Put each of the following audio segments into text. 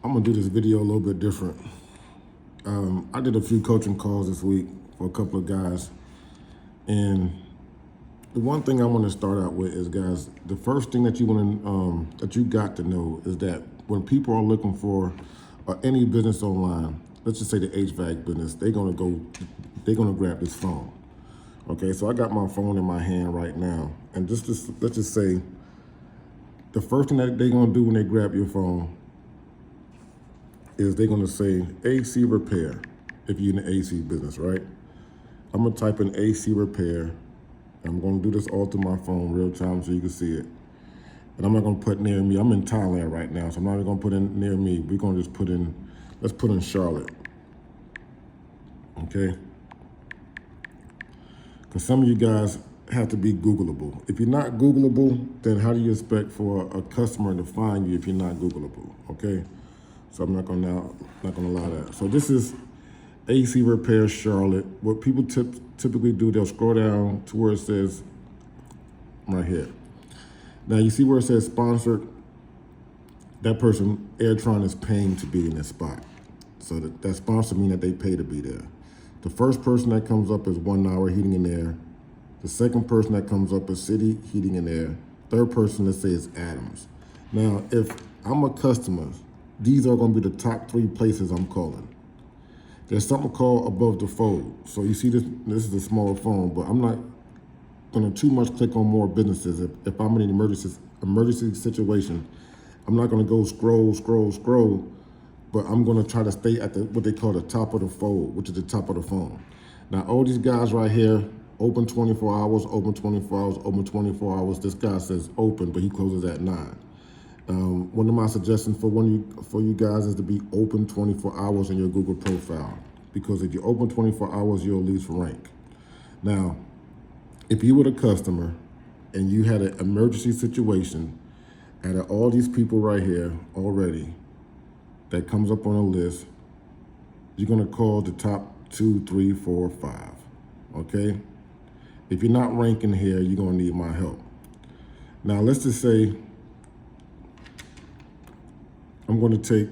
I'm gonna do this video a little bit different. I did a few coaching calls this week for a couple of guys, and the one thing I want to start out with is, guys, the first thing that that you got to know is that when people are looking for any business online, let's just say the HVAC business, they're gonna grab this phone. Okay, so I got my phone in my hand right now, and let's just say the first thing that they're gonna do when they grab your phone is they're gonna say AC repair, if you're in the AC business, right? I'm gonna type in AC repair. I'm gonna do this all through my phone real time so you can see it. And I'm not gonna put near me. I'm in Thailand right now, so I'm not even gonna put in near me. We're gonna just let's put in Charlotte, okay? Because some of you guys have to be Googleable. If you're not Googleable, then how do you expect for a customer to find you if you're not Googleable, okay? So I'm not gonna allow that. So this is AC Repair Charlotte. What people typically do, they'll scroll down to where it says right here. Now you see where it says sponsored? That person, Airtron, is paying to be in this spot. So that sponsor means that they pay to be there. The first person that comes up is 1 Hour Heating and Air. The second person that comes up is City Heating and Air. Third person, let's say, is Adams. Now, if I'm a customer, these are gonna be the top 3 places I'm calling. There's something called above the fold. So you see this is a smaller phone, but I'm not gonna too much click on more businesses. If I'm in an emergency situation, I'm not gonna go scroll, but I'm gonna try to stay at what they call the top of the fold, which is the top of the phone. Now, all these guys right here, open 24 hours, open 24 hours, open 24 hours. This guy says open, but he closes at 9. One of my suggestions for you guys is to be open 24 hours in your Google profile, because if you open 24 hours, you'll lose rank. Now, if you were the customer and you had an emergency situation, out of all these people right here already that comes up on a list, you're gonna call the top 2, 3, 4, 5, okay? If you're not ranking here, you're gonna need my help. Now, let's just say, I'm going to take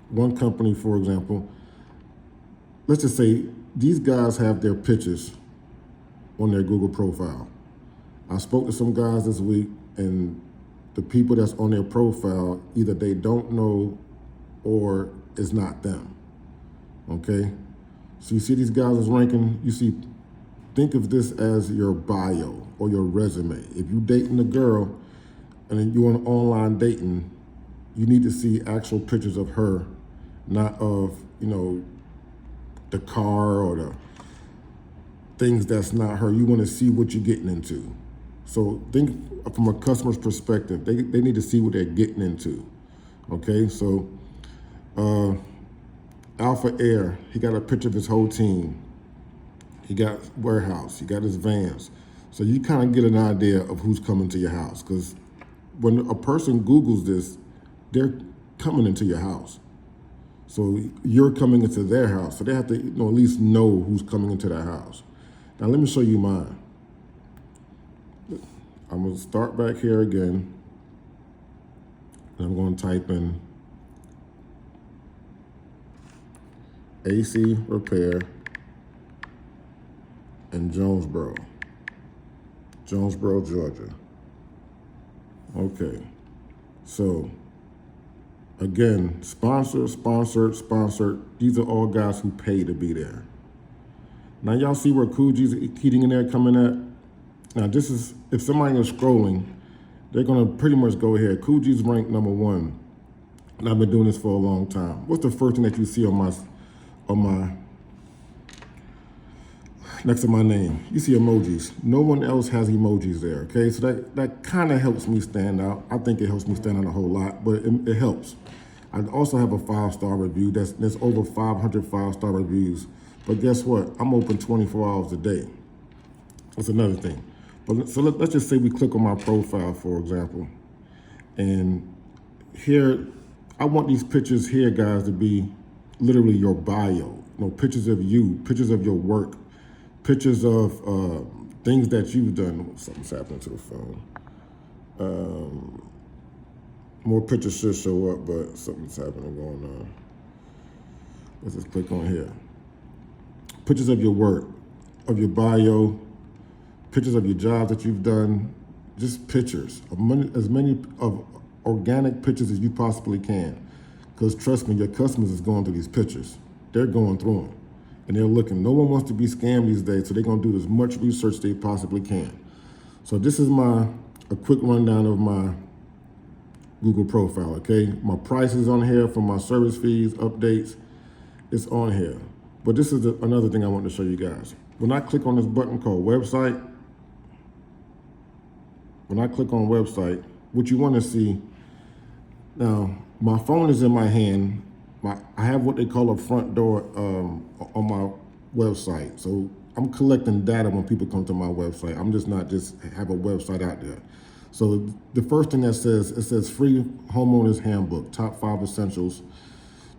one company, for example. Let's just say these guys have their pictures on their Google profile. I spoke to some guys this week, and the people that's on their profile, either they don't know or it's not them, okay? So you see these guys is ranking, think of this as your bio or your resume. If you're dating a girl and you're on online dating, you need to see actual pictures of her, not of, the car or the things that's not her. You want to see what you're getting into. So think from a customer's perspective. They need to see what they're getting into. Okay, so Alpha Air, he got a picture of his whole team. He got warehouse, he got his vans. So you kind of get an idea of who's coming to your house, because when a person Googles this, they're coming into your house. So you're coming into their house. So they have to at least know who's coming into their house. Now let me show you mine. I'm gonna start back here again. And I'm gonna type in AC repair in Jonesboro, Georgia. Okay, so again, sponsored. These are all guys who pay to be there. Now y'all see where Coogie's Heating in there coming at? Now this is, if somebody is scrolling, they're gonna pretty much go ahead. Coogie's ranked number 1, and I've been doing this for a long time. What's the first thing that you see on my next to my name? You see emojis. No one else has emojis there, okay? So that kind of helps me stand out. I think it helps me stand out a whole lot, but it helps. I also have a 5-star review. There's over 500 5-star reviews. But guess what? I'm open 24 hours a day. That's another thing. But so let's just say we click on my profile, for example. And here, I want these pictures here, guys, to be literally your bio. Pictures of you, pictures of your work, pictures of things that you've done. Something's happening to the phone. More pictures should show up, but something's happening going on. Let's just click on here. Pictures of your work, of your bio, pictures of your jobs that you've done, just pictures, as many of organic pictures as you possibly can. Because trust me, your customers is going through these pictures. They're going through them. And they're looking. No one wants to be scammed these days, so they're going to do as much research they possibly can. So this is a quick rundown of my Google profile, okay? My prices on here for my service fees, updates, it's on here. But this is another thing I want to show you guys. When I click on this button called website, what you want to see, now my phone is in my hand. I have what they call a front door on my website. So I'm collecting data when people come to my website. I'm just not just have a website out there. So the first thing it says free homeowners handbook, top 5 essentials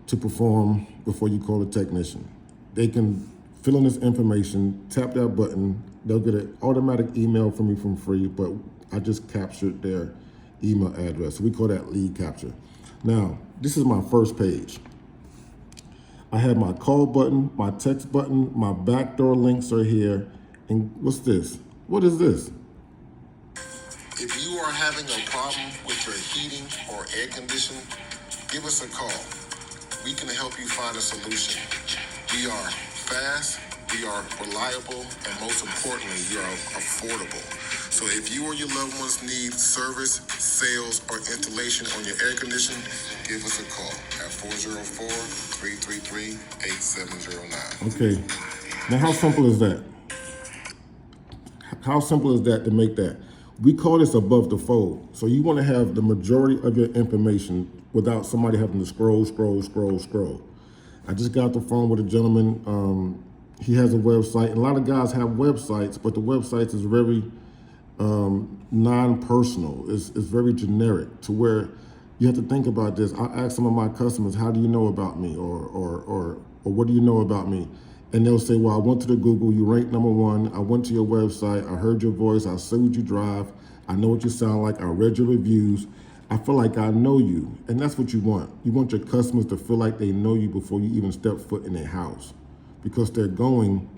to perform before you call a technician. They can fill in this information, tap that button, they'll get an automatic email from me from free, but I just captured their email address. So we call that lead capture. Now, this is my first page. I have my call button, my text button, my backdoor links are here. And what's this? What is this? If you are having a problem with your heating or air conditioning, give us a call. We can help you find a solution. We are fast, we are reliable, and most importantly, we are affordable. So if you or your loved ones need service, sales, or installation on your air conditioning, give us a call at 404-333-8709. Okay, now how simple is that? How simple is that to make that? We call this above the fold. So you want to have the majority of your information without somebody having to scroll. I just got off the phone with a gentleman. He has a website, and a lot of guys have websites, but the websites is very non-personal. It's very generic to where you have to think about this. I ask some of my customers, how do you know about me? Or what do you know about me? And they'll say, well, I went to the Google, you ranked #1. I went to your website, I heard your voice, I see what you drive, I know what you sound like, I read your reviews. I feel like I know you. And that's what you want. You want your customers to feel like they know you before you even step foot in their house. Because they're going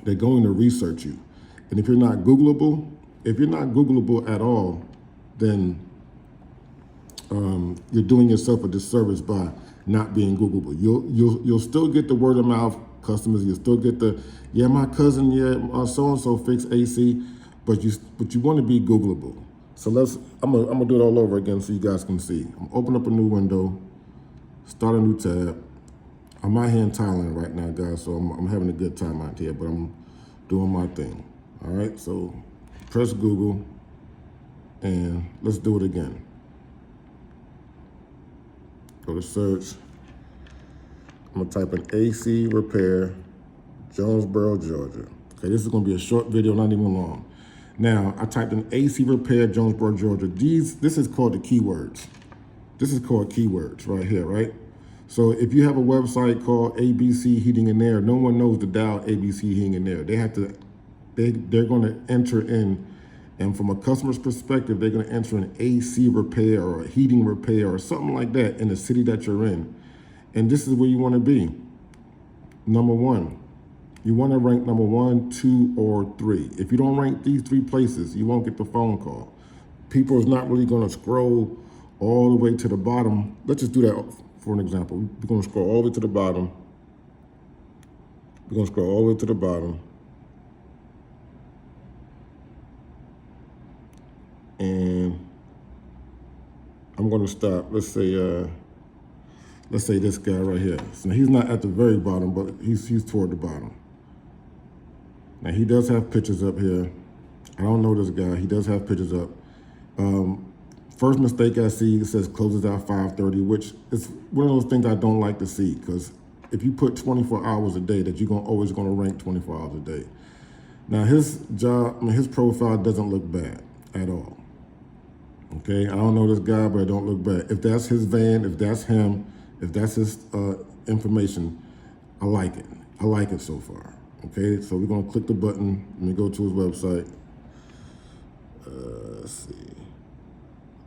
to research you. And if you're not Googleable at all, then you're doing yourself a disservice by not being Googleable. You'll still get the word of mouth customers. You'll still get the, yeah, my cousin, yeah, so and so fixed AC, but you want to be Googleable. So I'm gonna do it all over again so you guys can see. I'm open up a new window, start a new tab. I'm out here in Thailand right now, guys, so I'm having a good time out here, but I'm doing my thing. All right, so press Google, and let's do it again. Go to search. I'm gonna type in AC repair, Jonesboro, Georgia. Okay, this is gonna be a short video, not even long. Now, I typed in AC repair, Jonesboro, Georgia. This is called the keywords. This is called keywords right here, right? So if you have a website called ABC Heating and Air, no one knows to dial ABC Heating and Air. They're gonna enter in, and from a customer's perspective, they're gonna enter an AC repair or a heating repair or something like that in the city that you're in. And this is where you wanna be, #1. You wanna rank #1, 2, or 3. If you don't rank these 3 places, you won't get the phone call. People is not really gonna scroll all the way to the bottom. Let's just do that for an example. We're gonna scroll all the way to the bottom. And I'm gonna stop. Let's say this guy right here. So he's not at the very bottom, but he's toward the bottom. Now he does have pictures up here. I don't know this guy. He does have pictures up. First mistake I see, it says closes at 5:30, which is one of those things I don't like to see, because if you put 24 hours a day, that you're always gonna rank 24 hours a day. Now his profile doesn't look bad at all. Okay, I don't know this guy, but it don't look bad. If that's his van, if that's him, if that's his information, I like it. I like it so far. Okay, so we're gonna click the button. Let me go to his website. Let's see.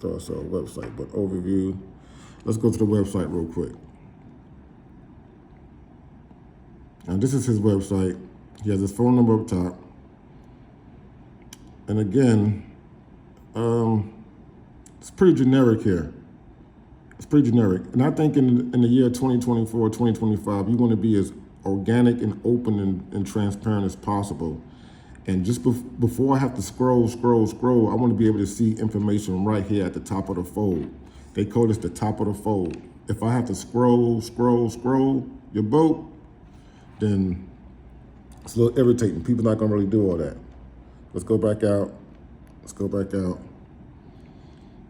So website, but overview. Let's go to the website real quick. Now this is his website. He has his phone number up top. And again, it's pretty generic here. It's pretty generic. And I think in the year 2024, 2025, you want to be as organic and open and transparent as possible. And just before I have to scroll, I want to be able to see information right here at the top of the fold. They call this the top of the fold. If I have to scroll your boat, then it's a little irritating. People are not gonna really do all that. Let's go back out.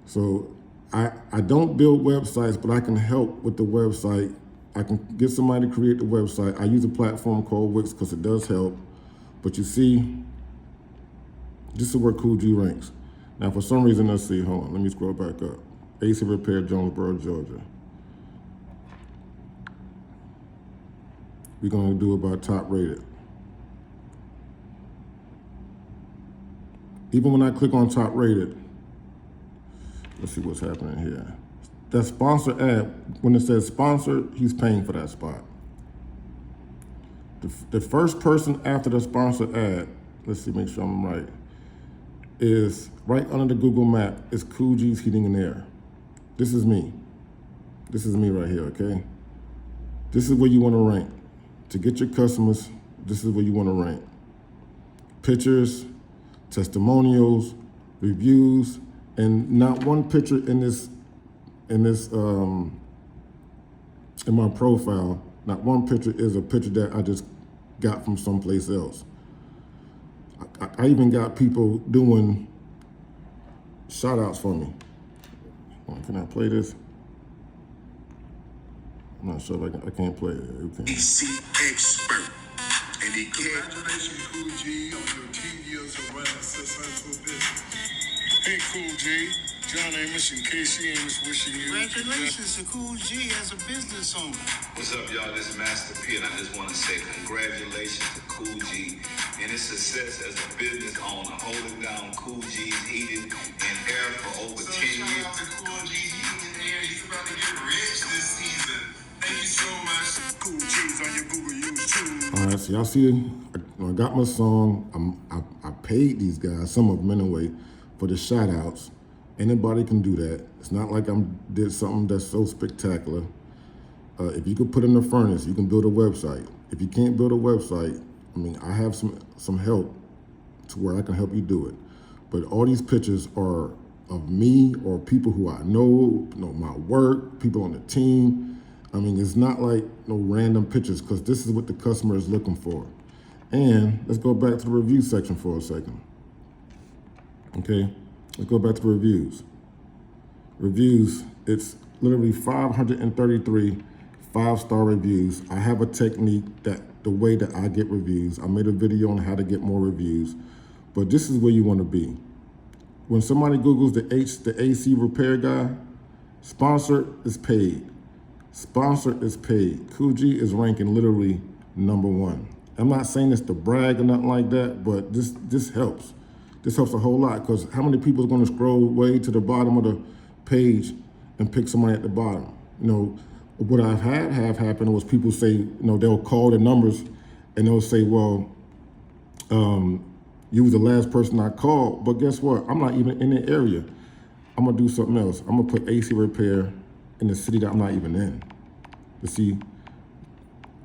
So I don't build websites, but I can help with the website. I can get somebody to create the website. I use a platform called Wix because it does help. But you see, this is where Cool G ranks. Now, for some reason, let's see, hold on, let me scroll back up. AC Repair, Jonesboro, Georgia. We're gonna do about top rated. Even when I click on top rated, let's see what's happening here. That sponsor ad, when it says sponsor, he's paying for that spot. The first person after the sponsor ad, let's see, make sure I'm right, is right under the Google map is Cool G's Heating and Air. This is me. This is me right here, okay? This is where you want to rank. To get your customers, this is where you want to rank. Pictures, testimonials, reviews, and not one picture in my profile, not one picture is a picture that I just got from someplace else. I even got people doing shout outs for me. Can I play this? I'm not sure if I can't play it. Okay. AC expert. And he Congratulations, Cool G, on your 10 years of running a successful business. Hey, Cool G. John Amos, in case she ain't wishing you. Congratulations to Cool G as a business owner. What's up, y'all? This is Master P, and I just want to say congratulations to Cool G and his success as a business owner, holding down Cool G's Heating and Air for over 10 Shout years. out to Cool G's Heating and Air. He's about to get rich this season. Thank you so much. Cool G's on your Google Use too. All right, so y'all see, I got my song. I paid these guys, some of them anyway, for the shout outs. Anybody can do that. It's not like I did something that's so spectacular. If you could put in the furnace, you can build a website. If you can't build a website, I mean, I have some help to where I can help you do it. But all these pictures are of me or people who I know my work, people on the team. I mean, it's not like no random pictures because this is what the customer is looking for. And let's go back to the review section for a second. Okay, let's go back to the reviews. Reviews, it's literally 533 5-star reviews. I have a technique that the way that I get reviews. I made a video on how to get more reviews, but this is where you want to be. When somebody Googles the AC repair guy, sponsor is paid. Sponsor is paid. Cool G is ranking literally #1. I'm not saying this to brag or nothing like that, but this helps. This helps a whole lot because how many people are going to scroll way to the bottom of the page and pick somebody at the bottom? You know, what I've had have happened was people say, you know, they'll call the numbers and they'll say, well, you was the last person I called, but guess what? I'm not even in the area. I'm gonna do something else. I'm gonna put AC repair in the city that I'm not even in to see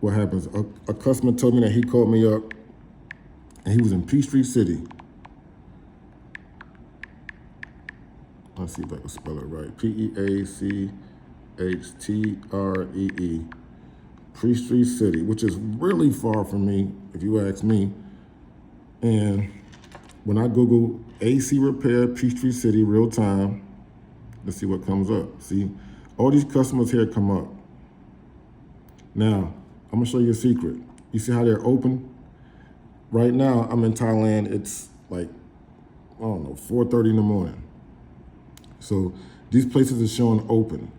what happens. A customer told me that he called me up and he was in Peachtree City. Let's see if I can spell it right. Peachtree, Peachtree City, which is really far from me, if you ask me. And when I Google AC repair, Peachtree City, real time, let's see what comes up. See, all these customers here come up. Now, I'm gonna show you a secret. You see how they're open? Right now, I'm in Thailand. It's like, I don't know, 4:30 in the morning. So these places are showing open.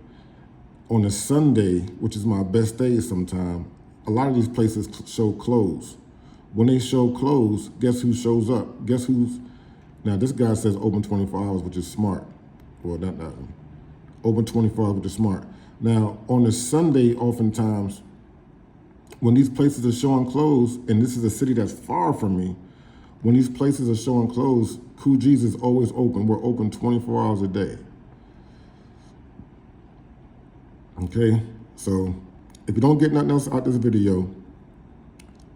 On a Sunday, which is my best day sometime, a lot of these places show closed. When they show closed, guess who shows up? Guess who's, now this guy says open 24 hours, which is smart. Well, not that one. Open 24 hours with the smart. Now, on a Sunday, oftentimes, when these places are showing closed, and this is a city that's far from me, when these places are showing closed, Coogie's is always open. We're open 24 hours a day. Okay, so if you don't get nothing else out this video,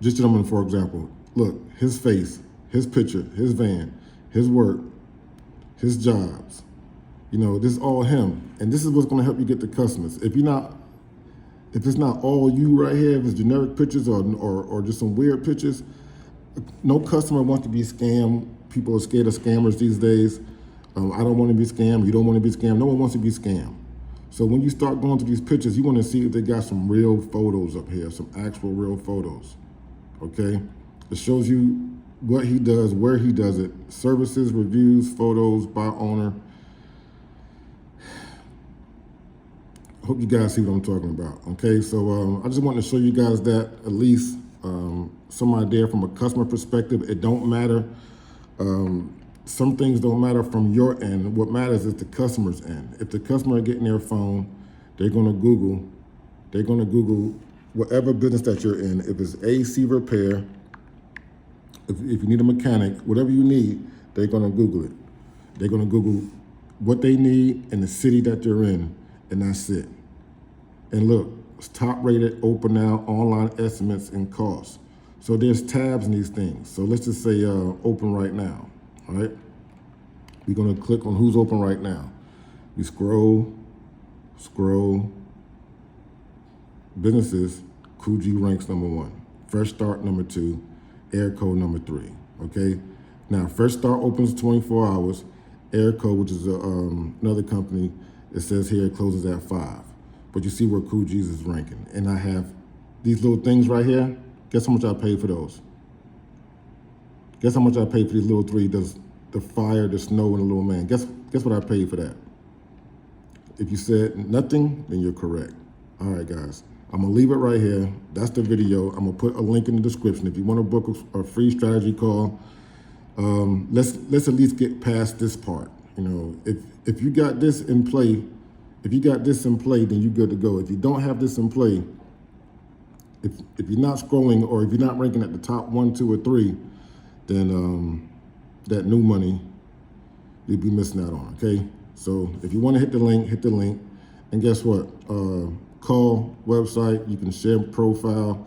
just gentlemen, for example, look, his face, his picture, his van, his work, his jobs. You know, this is all him. And this is what's gonna help you get the customers. If it's not all you right here, if it's generic pictures or just some weird pictures, no customer wants to be scammed. People are scared of scammers these days. I don't want to be scammed. You don't want to be scammed. No one wants to be scammed. So when you start going to these pictures, you want to see if they got some real photos up here, some actual real photos, okay? It shows you what he does, where he does it, services, reviews, photos, by owner. Hope you guys see what I'm talking about, okay? So I just wanted to show you guys that, at least some idea from a customer perspective. It don't matter. Some things don't matter from your end. What matters is the customer's end. If the customer getting their phone, they're gonna Google whatever business that you're in. If it's AC repair, if you need a mechanic, whatever you need, they're gonna Google it. They're gonna Google what they need in the city that you're in, and that's it. And look, it's top rated, open now, online estimates and costs. So there's tabs in these things. So let's just say open right now, all right? We're gonna click on who's open right now. You scroll, businesses, Coogee ranks #1. Fresh Start #2, Airco #3, okay? Now, Fresh Start opens 24 hours. Airco, which is another company, it says here it closes at 5. But you see where Coogee's is ranking. And I have these little things right here. Guess how much I paid for those? Guess how much I paid for these little three, the fire, the snow, and the little man. Guess what I paid for that? If you said nothing, then you're correct. All right, guys. I'm gonna leave it right here. That's the video. I'm gonna put a link in the description. If you want to book a free strategy call, let's at least get past this part. You know, if you got this in play, then you're good to go. If you don't have this in play, if you're not scrolling or if you're not ranking at the top 1, 2, or 3, then that new money you'd be missing out on. Okay, so if you want to hit the link, and guess what? Call, website, you can share profile.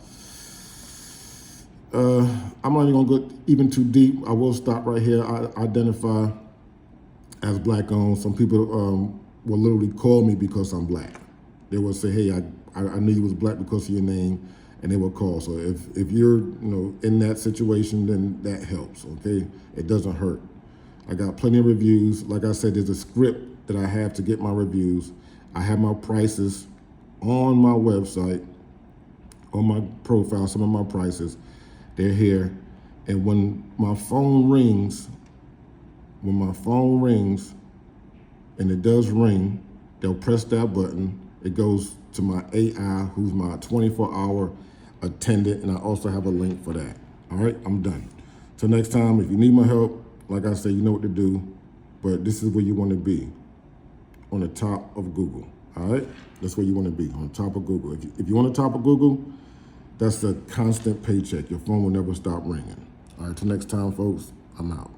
I'm not even gonna go even too deep. I will stop right here. I identify as black owned. Some people will literally call me because I'm black. They will say, hey, I knew you was black because of your name, and they will call. So if you're in that situation, then that helps, okay? It doesn't hurt. I got plenty of reviews. Like I said, there's a script that I have to get my reviews. I have my prices on my website, on my profile, some of my prices. They're here. And when my phone rings, and it does ring, they'll press that button. It goes to my AI, who's my 24-hour attendant, and I also have a link for that. All right, I'm done. Till next time, if you need my help, like I said, you know what to do, but this is where you want to be, on the top of Google. All right, that's where you want to be, on top of Google. If you want to top of Google, that's a constant paycheck. Your phone will never stop ringing. All right, till next time, folks, I'm out.